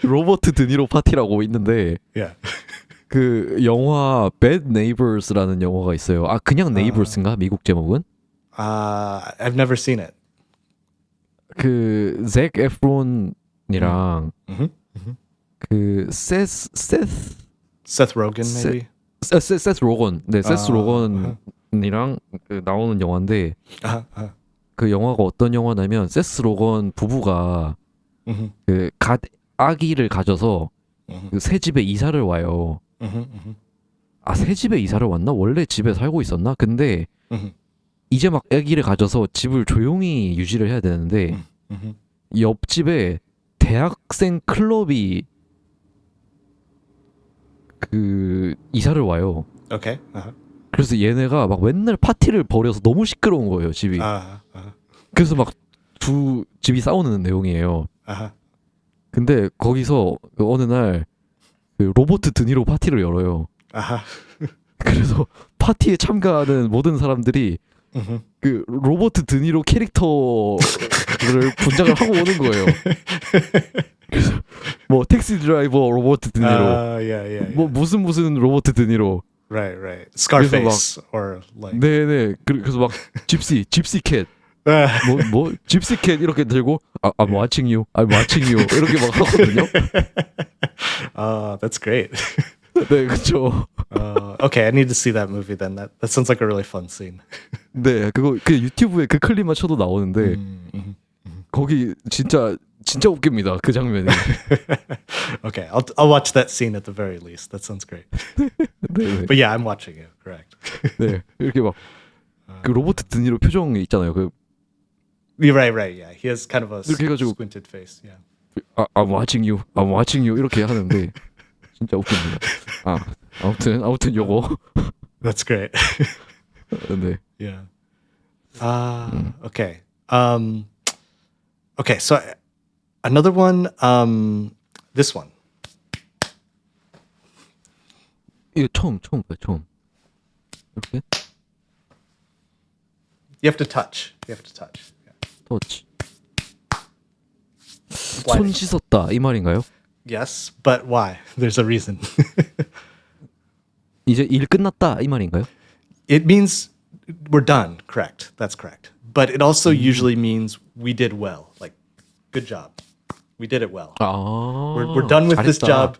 로버트 드니로 파티라고 있는데 Yeah. 그 영화 Bad Neighbors라는 영화가 있어요. 그냥 Neighbors인가? 미국 제목은? I've never seen it. 그 잭 에프론이랑 그 Seth Rogen, maybe. 세스 로건. 네, 세스 로건이랑 그 나오는 영화인데 그 영화가 어떤 영화냐면 세스 로건 부부가 그 아기를 가져서 그 새 집에 이사를 와요. 새 집에 이사를 왔나? 원래 집에 살고 있었나? 근데 이제 막 아기를 가져서 집을 조용히 유지를 해야 되는데 옆집에 대학생 클럽이 그 이사를 와요. Okay. 그래서 얘네가 막 맨날 파티를 벌여서 너무 시끄러운 거예요, 집이. 그래서 막 두 집이 싸우는 내용이에요. 근데 거기서 어느 날 그 로버트 드니로 파티를 열어요. 그래서 파티에 참가하는 모든 사람들이 그 로버트 드니로 캐릭터를 분장을 하고 오는 거예요. 그래서 뭐 택시 드라이버 로버트 드니로, Yeah. 뭐 무슨 로버트 드니로. Right. Scarface or like. 네네. 그래서 막 집시 캣. 뭐 집시 캣 이렇게 들고 I'm watching you 이렇게 막 하거든요. That's great. 네, 그렇죠. Okay, I need to see that movie then. That sounds like a really fun scene. 네, 그거 그 유튜브에 그 클립만 쳐도 나오는데 거기 진짜 웃깁니다. 그 장면이. Okay, I'll watch that scene at the very least. That sounds great. 네. But yeah, I'm watching it. Correct. 네, 이렇게 막 그 로버트 드니로 표정 있잖아요. 그 You're right. Yeah, he has kind of a 이렇게 해가지고 squinted face. Yeah. I'm watching you, I'm watching you 이렇게 하는데 진짜 웃깁니다. 아무튼 요거 That's great. 네. Yeah. Okay. Okay. So another one. This one. 이거 처음 봐요. 처음 이렇게 You have to touch. Yeah. 터치. 손 Sliding. 씻었다 이 말인가요? Yes, but why? There's a reason. 이제 일 끝났다 이 말인가요? It means we're done. Correct. That's correct. But it also usually means we did well. Like, good job. We did it well. 아, We're done with this 잘했다. job.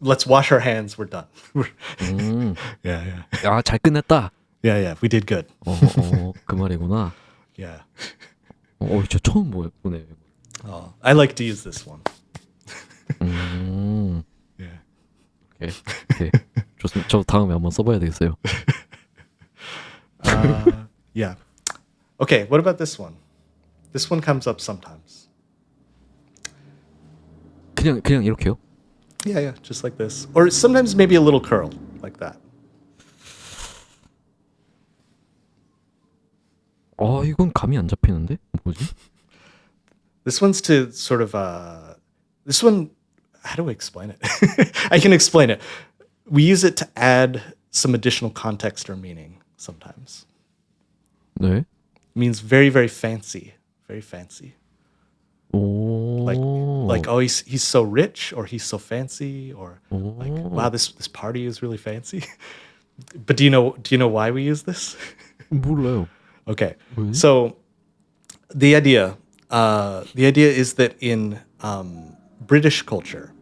Let's wash our hands. We're done. Yeah. 아, 잘 끝냈다. Yeah. We did good. 그 말이구나. Yeah. 저 처음 보네. Oh, I like to use this one. Yeah. 오케이. 좋습니다. 저 다음에 한번 써봐야 되겠어요. Yeah. Okay, what about this one? This one comes up sometimes. 그냥 이렇게요? Yeah, just like this. Or sometimes maybe a little curl, like that. 이건 감이 안 잡히는데? 뭐지? This one's to sort of this one, how do I explain it? I can explain it. We use it to add some additional context or meaning sometimes. 네. It means very, very fancy. Very fancy. 오. Like oh he's so rich, or he's so fancy, or like wow this party is really fancy. But do you know why we use this? 몰라요. Okay. So the idea is that in British culture,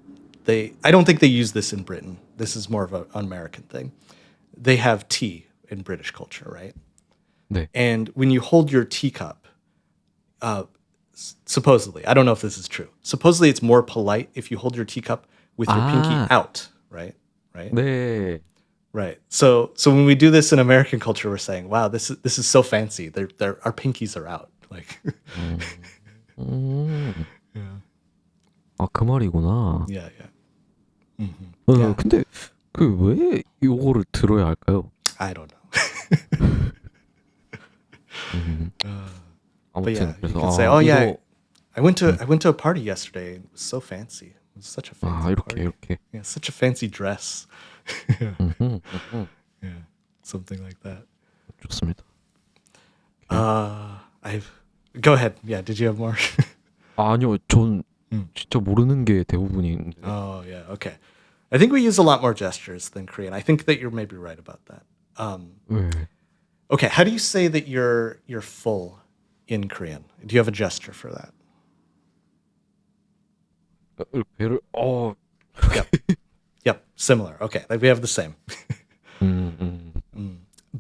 I don't think they use this in Britain. This is more of an American thing. They have tea in British culture, right? 네. And when you hold your teacup, supposedly, I don't know if this is true. Supposedly, it's more polite if you hold your teacup with your pinky out, right? Right. 네. Right. So when we do this in American culture, we're saying, "Wow, this is so fancy. Our pinkies are out." Like, 그 말이구나. yeah. 근데 그 왜 요거를 들어야 할까요? I don't know. But 아무튼 yeah, you 그래서 can say, "Oh yeah, 이거 I went to a party yesterday. It was so fancy. It was such a fancy party. 이렇게. Yeah, such a fancy dress." Yeah, something like that. 좋습니다. Go ahead. Yeah, did you have more? 아니요, 전 진짜 모르는 게 대부분인데. Oh, yeah. Okay. I think we use a lot more gestures than Korean. I think that you're maybe right about that. 네. Okay, how do you say that you're full in Korean? Do you have a gesture for that? 배를 Yep, similar. Okay, like we have the same.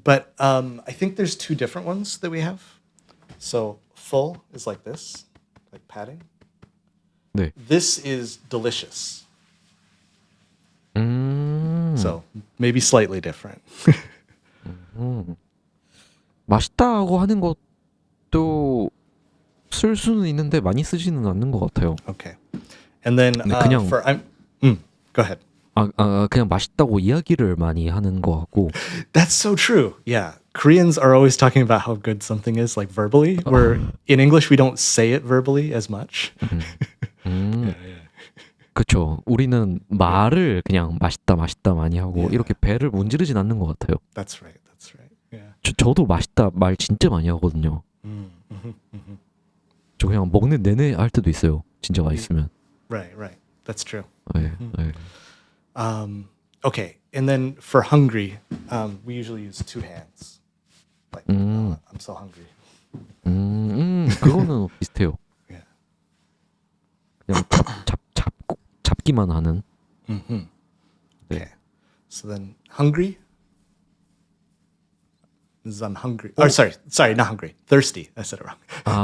But I think there's two different ones that we have. So full is like this, like patting. 네. This is delicious. So maybe slightly different. 맛있다고 하는 것도 쓸 수는 있는데 많이 쓰지는 않는 것 같아요. Okay. And then 그냥- go ahead. 그냥 맛있다고 이야기를 많이 하는 것 같고. That's so true. Yeah. Koreans are always talking about how good something is, like verbally, where in English we don't say it verbally as much. 그렇죠. 우리는 말을 그냥 맛있다 많이 하고 이렇게 배를 문지르진 않는 것 같아요. That's right. Yeah. 저도 맛있다 말 진짜 많이 하거든요. 저 그냥 먹는 내내 할 때도 있어요. 진짜 맛있으면. Right. That's true. 네. Okay. And then for hungry, we usually use two hands. Like, I'm so hungry. 그거는 비슷해요. Yeah. 그냥 잡기만 하는. Okay. So then hungry is I'm hungry. Or sorry, not hungry. Thirsty. I said it wrong.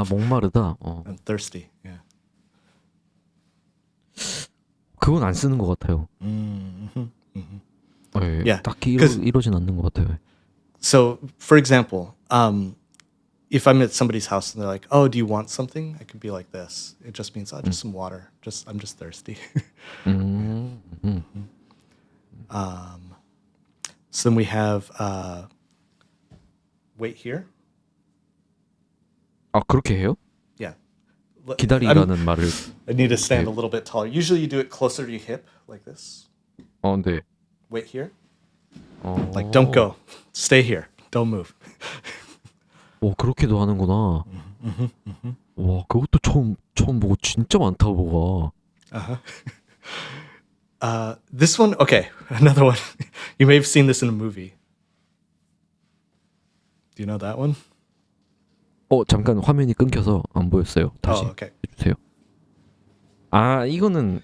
목마르다. I'm thirsty. Yeah. 그건 안 쓰는 것 같아요. 네, Yeah, 딱히 'cause- 이러진 않는 것 같아요. So, for example, if I'm at somebody's house and they're like, "Oh, do you want something?" I could be like this. It just means, "Oh, just some water. I'm just thirsty." So then we have wait here. 아, 그렇게 해요? Yeah. 기다리라는 말을. I need to stand a little bit taller. Usually you do it closer to your hip, like this. 네. Wait here. 어. Like, don't go. Stay here. Don't move. 그렇게도 하는구나. 와, 그것도 처음 보고 진짜 많다, 뭐가. This one, okay, another one. You may have seen this in a movie. Do you know that one? 잠깐 화면이 끊겨서 안 보였어요. 다시 okay. 해주세요. 아, 이거는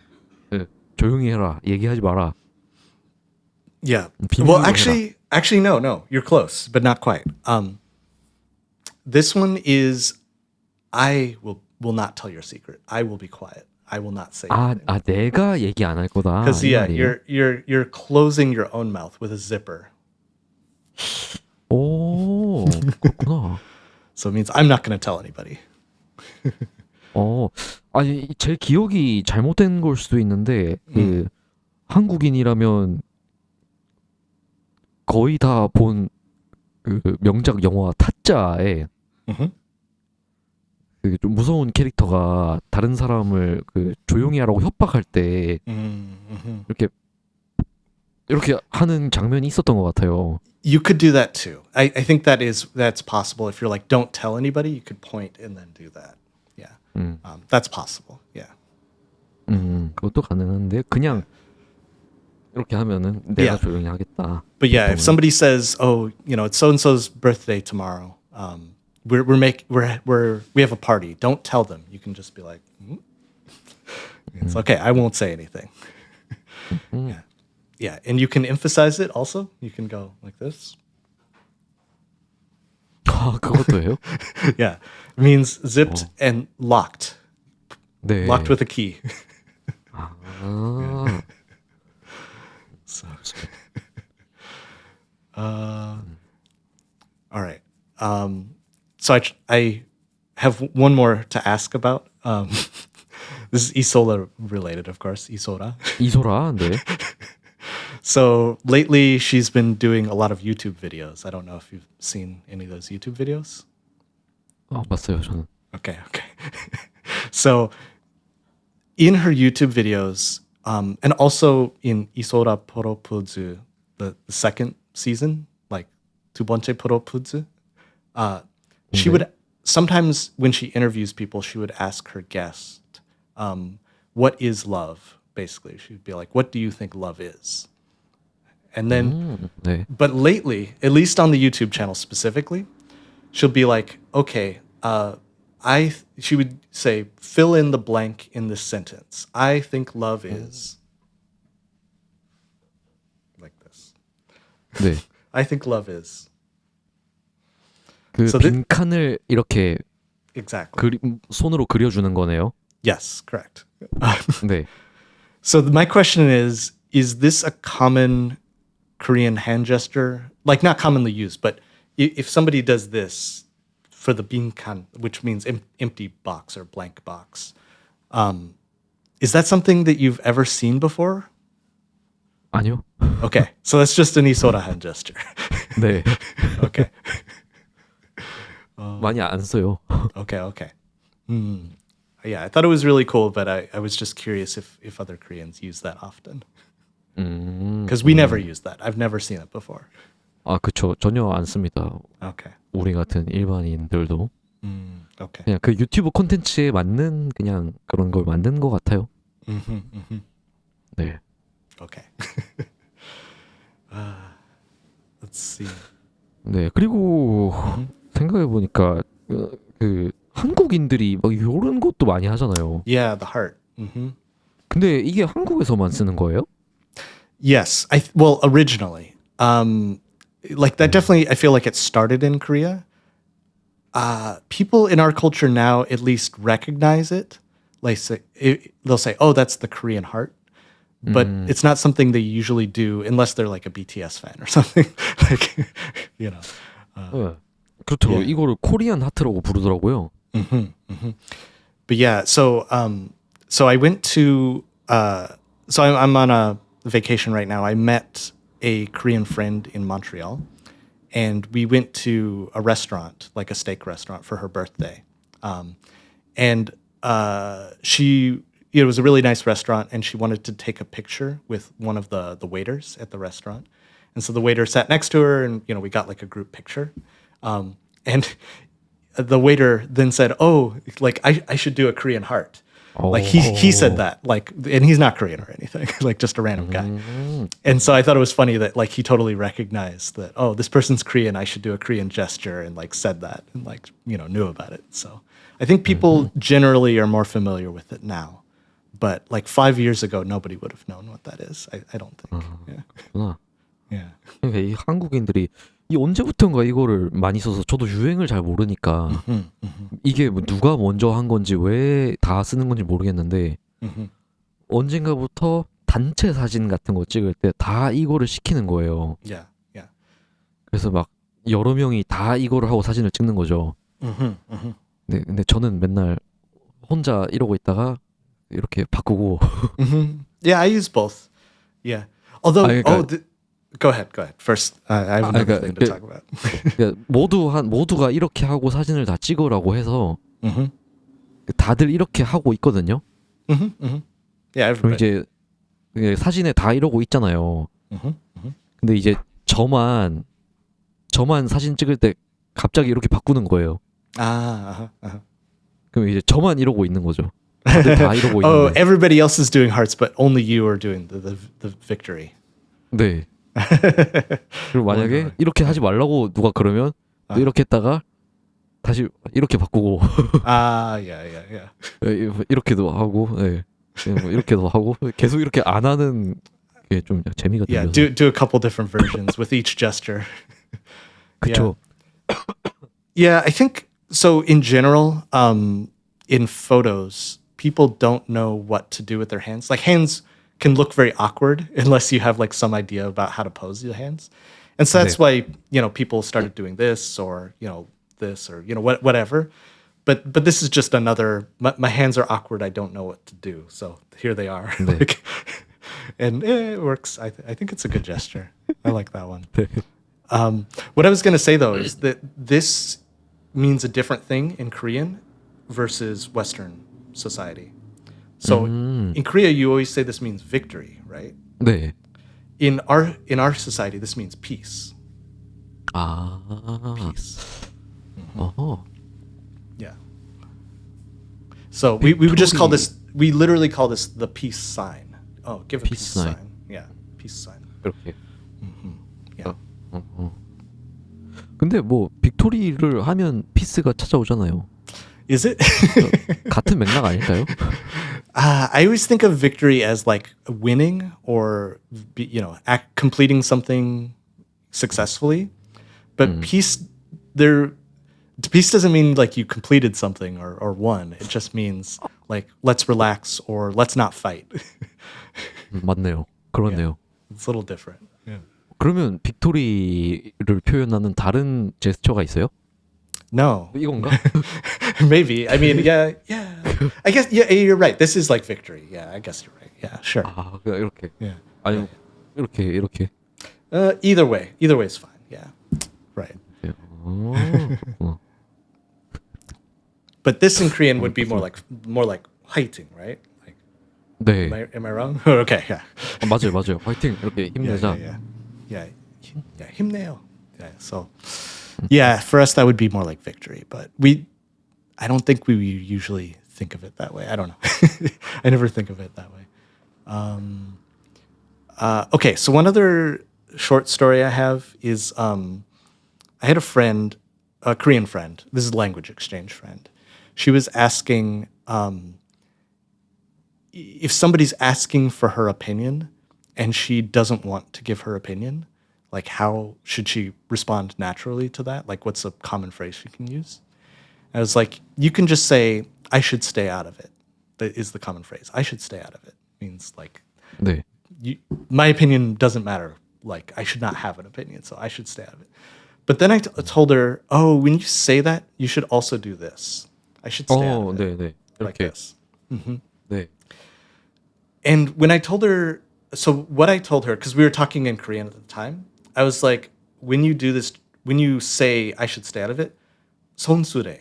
조용히 해라. 얘기하지 마라. Yeah. 비밀로 Well, actually, no. You're close, but not quite. This one is, I will not tell your secret. I will be quiet. I will not say anything. 내가 얘기 안 할 거다. Because 이 yeah, 말이에요? you're closing your own mouth with a zipper. 오, 그렇구나. So it means I'm not going to tell anybody. 아니, 제 기억이 잘못된 걸 수도 있는데, 한국인이라면 거의 다 본 그 명작 영화 타짜에 그 좀 무서운 캐릭터가 다른 사람을 그 조용히 하라고 협박할 때 이렇게 하는 장면이 있었던 것 같아요. You could do that too. I think that's possible. If you're like, don't tell anybody, you could point and then do that. Yeah. That's possible. Yeah. 그것도 가능한데 그냥 이렇게 하면은 내가 Yeah. 조용히 하겠다. But yeah, if somebody says, "Oh, it's so and so's birthday tomorrow. We have a party. Don't tell them." You can just be like, "It's okay. I won't say anything." Yeah. Yeah, and you can emphasize it also. You can go like this. 아, 그것도 해요? Yeah. It means zipped and locked. 네. Locked with a key. 아, So, all right. So I have one more to ask about. This is Isola related, of course. Isola. 이소라, 네. So lately, she's been doing a lot of YouTube videos. I don't know if you've seen any of those YouTube videos. 봤어요, 저는. Okay. So in her YouTube videos, and also in Isora Poropuzu, the second season, like 두 번째 프로포즈, she would sometimes when she interviews people, she would ask her guest, "What is love?" Basically, she'd be like, "What do you think love is?" And then, 네. but lately, at least on the YouTube channel specifically, she'll be like, "Okay, she would say, fill in the blank in this sentence. I think love is like this. 네. I think love is 그 So 빈칸을 이렇게 exactly. 손으로 그려주는 거네요. Yes, correct. 네. So my question is this a common Korean hand gesture? Like not commonly used, but if somebody does this for the binkan, which means empty box or blank box, is that something that you've ever seen before? 아니요. Okay, so that's just an Isora hand gesture. 네. Okay, 많이 안 써요. okay. Yeah, I thought it was really cool, but I was just curious if other Koreans use that often. Because we never use that. I've never seen it before. 아, 그쵸. 전혀 안 씁니다. Okay. 우리 같은 일반인들도 Okay. 그냥 그 유튜브 콘텐츠에 맞는 그냥 그런 걸 만든 것 같아요. 네. Okay. Let's see. 네. 그리고 생각해 보니까 그 한국인들이 막 이런 것도 많이 하잖아요. Yeah, the heart. 근데 이게 한국에서만 쓰는 거예요? Yes. Well, originally. Like that definitely I feel like it started in Korea. People in our culture now at least recognize it. Like they'll say, "Oh, that's the Korean heart." But it's not something they usually do unless they're like a BTS fan or something. Like, you know. 그렇죠. Yeah. 이거를 코리안 하트라고 부르더라고요. But yeah, so I went to so I'm on a vacation right now. I met a Korean friend in Montreal, and we went to a restaurant, like a steak restaurant, for her birthday. And she, it was a really nice restaurant, and she wanted to take a picture with one of the waiters at the restaurant. And so the waiter sat next to her, and we got like a group picture. And the waiter then said, "Oh, like I should do a Korean heart." Like he said that, like, and he's not Korean or anything, like just a random guy. And so I thought it was funny that like he totally recognized that, oh, this person's Korean, I should do a Korean gesture, and like said that and like knew about it. So I think people generally are more familiar with it now, but like 5 years ago, nobody would have known what that is. I don't think. Yeah. 그렇구나. Yeah. 그러니까 이 한국인들이 이 언제부턴가 이거를 많이 써서 저도 유행을 잘 모르니까 이게 뭐 누가 먼저 한 건지 왜 다 쓰는 건지 모르겠는데 언젠가부터 단체 사진 같은 거 찍을 때 다 이거를 시키는 거예요. Yeah. Yeah. 그래서 막 여러 명이 다 이거를 하고 사진을 찍는 거죠. 네, 근데 저는 맨날 혼자 이러고 있다가 이렇게 바꾸고 Yeah, I use both. Yeah. Although, 그러니까- go ahead. First, I have another 그러니까 thing to talk about. 그러니까 모두가 이렇게 하고 사진을 다 찍으라고 해서 다들 이렇게 하고 있거든요. Yeah, 그럼 everybody. 이제 이게 사진에 다 이러고 있잖아요. 근데 이제 저만 사진 찍을 때 갑자기 이렇게 바꾸는 거예요. 그럼 이제 저만 이러고 있는 거죠. 다들 다 이러고 Oh, 있는데. everybody else is doing hearts, but only you are doing the victory. 네. 그리고 만약에 이렇게 하지 말라고 누가 그러면 또 이렇게 했다가 다시 이렇게 바꾸고 Yeah. 이렇게도 하고 네. 뭐 이렇게도 하고 계속 이렇게 안 하는 게 좀 재미가 Yeah, 들려서. do a couple different versions with each gesture. 그쵸. Yeah, I think so. In general, in photos, people don't know what to do with their hands. Like hands can look very awkward unless you have like some idea about how to pose your hands, and so that's why people started doing this or this or whatever. But this is just another. My hands are awkward. I don't know what to do. So here they are. 네. Like, and it works. I think it's a good gesture. I like that one. What I was going to say though is that this means a different thing in Korean versus Western society. So in Korea, you always say this means victory, right? 네. In our society, this means peace. 아. Peace. 어허. Yeah. So we would just call this. We literally call this the peace sign. Oh, give a peace, Peace sign. sign. Yeah, peace sign. 이렇게. Yeah. 근데 뭐 빅토리를 하면 피스가 찾아오잖아요. Is it? 같은 맥락 아닐까요? I always think of victory as like winning or completing something successfully, but peace doesn't mean like you completed something or won. It just means like let's relax or let's not fight. 맞네요. 그렇네요. It's a little different. Yeah. 그러면 빅토리를 표현하는 다른 제스처가 있어요? No, 이건가? maybe. I mean, yeah. I guess you're right. This is like victory. Yeah, I guess you're right. Yeah, sure. 아, 그냥 이렇게. Yeah. 아니 이렇게. Either way is fine. Yeah, right. 그렇구나. But this in Korean would be more like fighting, right? Like, 네. am I wrong? Okay, yeah. 맞아요. 화이팅 이렇게 힘내자. Yeah, 힘내요. Yeah, so yeah, for us that would be more like victory, but I don't think we usually think of it that way. I don't know. I never think of it that way. Okay, so one other short story I have is I had a friend, a Korean friend. This is a language exchange friend. She was asking if somebody's asking for her opinion and she doesn't want to give her opinion, like how should she respond naturally to that? Like what's a common phrase she can use? I was like, you can just say, I should stay out of it. That is the common phrase. I should stay out of it. Means like, 네. my opinion doesn't matter. Like I should not have an opinion, so I should stay out of it. But then I told her, oh, when you say that, you should also do this. I should stay out of it 네네. like 이렇게. this. 네. And when I told her, so what I told her, because we were talking in Korean at the time, I was like, when you do this, when you say I should stay out of it, 손수레.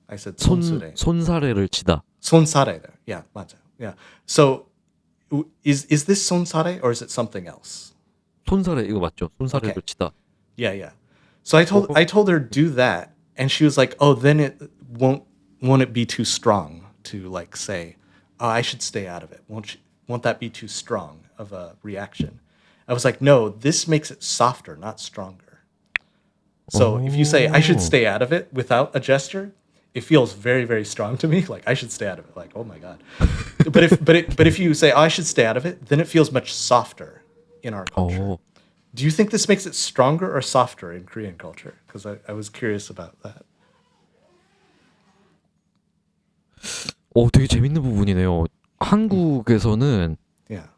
I said 손수레. 손사래를 치다. 손사래. Yeah, 맞아요. Yeah. So is this 손사래 or is it something else? 손사래 이거 맞죠? 손사래를 Okay. 치다. Yeah, yeah. So I told her do that, and she was like, "Oh, then it won't it be too strong to like say, oh, I should stay out of it? Won't that be too strong of a reaction?" I was like, "No, this makes it softer, not stronger." So if you say I should stay out of it without a gesture, it feels very, very strong to me. Like I should stay out of it. Like, oh my god. but if you say, oh, I should stay out of it, then it feels much softer in our culture. Do you think this makes it stronger or softer in Korean culture? Because I was curious about that. 되게 재밌는 부분이네요. 한국에서는 Yeah.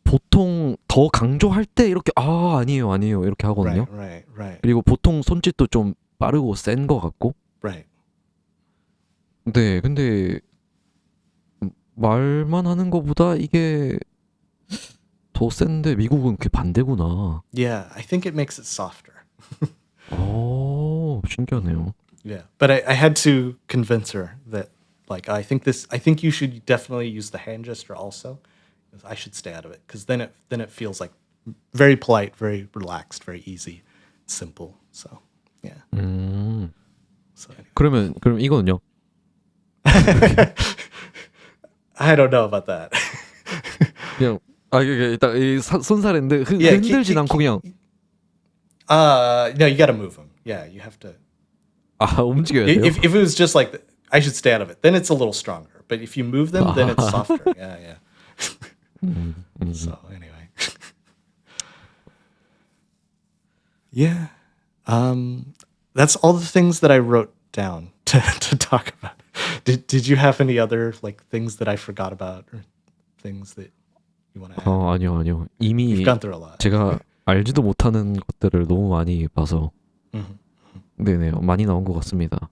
보통 더 강조할 때 이렇게 아니에요 이렇게 하거든요. Right. 그리고 보통 손짓도 좀 빠르고 센 것 같고. Right. 네, 근데 말만 하는 것보다 이게 더 센데 미국은 그게 반대구나. Yeah, I think it makes it softer. 신기하네요. Yeah, but I had to convince her that like I think you should definitely use the hand gesture also. I should stay out of it because then it feels like very polite, very relaxed, very easy, simple. So yeah. So anyway. 그럼 이거는요? I don't know about that. 그냥 이게 일단 이 손사래인데 Yeah, 흔들진 않고 그냥 no, you got to move them. Yeah, you have to. 움직여야 돼요. If it was just like I should stay out of it, then it's a little stronger. But if you move them, then it's softer. Yeah. So anyway, yeah, that's all the things that I wrote down to talk about. Did you have any other like things that I forgot about or things that you want to add? 아니요. 이미 You've gone through a lot. 제가 알지도 못하는 것들을 너무 많이 봐서 네네 많이 나온 것 같습니다.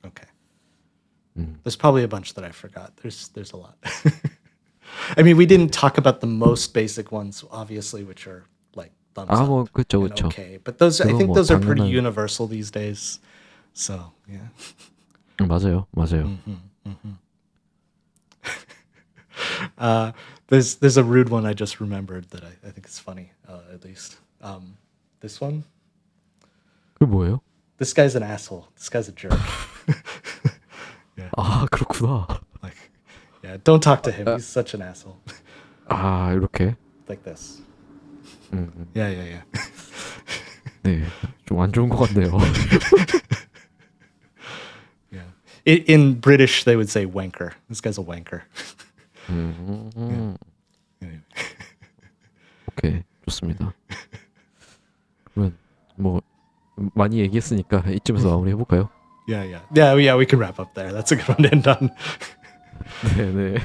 Okay. There's probably a bunch that I forgot. There's a lot. I mean, we didn't talk about the most basic ones, obviously, which are like thumbs up 그쵸. and okay. But those, I 그거 think 뭐 those are pretty 당연한- universal these days. So yeah. 맞아요. There's a rude one I just remembered that I think is funny, at least. This one. 그게 뭐예요? This guy's an asshole. This guy's a jerk. 그렇구나. Like, yeah, don't talk to him. He's such an asshole. 이렇게. Like this. Yeah. 네, 좀 안 좋은 것 같네요. Yeah. In British, they would say wanker. This guy's a wanker. 음, Anyway. 오케이, 좋습니다. 그러면 뭐 많이 얘기했으니까 이쯤에서 마무리해 볼까요? Yeah, we can wrap up there. That's a good one to end on. 네.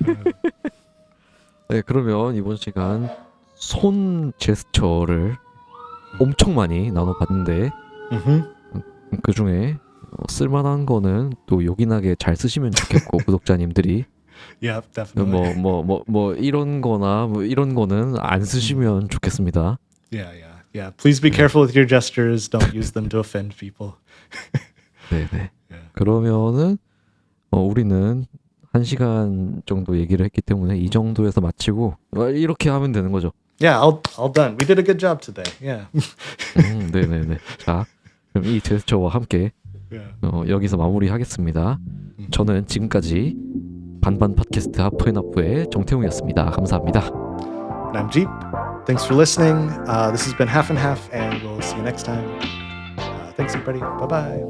네, 그러면 이번 시간 손 제스처를 엄청 많이 나눠봤는데 그 중에 쓸만한 거는 또 요긴하게 잘 쓰시면 좋겠고 구독자님들이 Yeah, definitely. 뭐 이런 거나 뭐 이런 거는 안 쓰시면 좋겠습니다. Yeah. Please be careful with your gestures. Don't use them to offend people. 네. Yeah. 그러면은 우리는 1시간 정도 얘기를 했기 때문에 이 정도에서 마치고 이렇게 하면 되는 거죠. Yeah, all done. We did a good job today. Yeah. 네네네. 자, 그럼 이 제스처와 함께 Yeah. 여기서 마무리하겠습니다. 저는 지금까지 반반 팟캐스트 하프앤하프의 정태웅이었습니다. 감사합니다. And I'm Jeep. Thanks for listening. This has been Half and Half, and we'll see you next time. Thanks, everybody. Bye-bye.